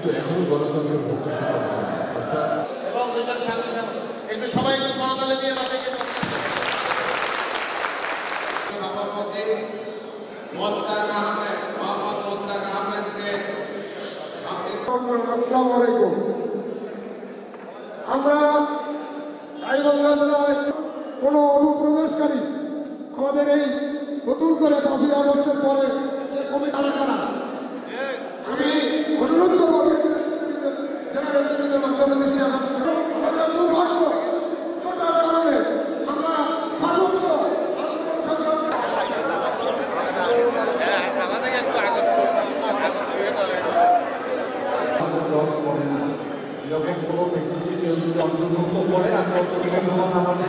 কিন্তু এখনো গণতন্ত্রের প্রত্যাশা অর্থাৎ এবং এটার সাথে সাথে একটু সবাই একটু করতালে দিয়ে তাদেরকে সভাপতি মোস্তাক আহমেদ মোহাম্মদ মোস্তাক আহমেদকে। আসসালামু আলাইকুম। আমরা গাইবান্ধা জেলায় কোনো অনুপ্রবেশকারী আমাদের এই নতুন করে 5ই আগস্টের পরে যে কমিটি কারা আমি অনুরোধ করবো জেলা নেতৃত্বের মাধ্যমে দৃষ্টি আমাদের দুর্ভাগ্য ছোটার কারণে আমরা সর্বোচ্চ আন্দোলন সংগ্রাম করে না। যখন কোনো ব্যক্তিকে কেউ যদি অন্তর্ভুক্ত করে আমরা আমাদের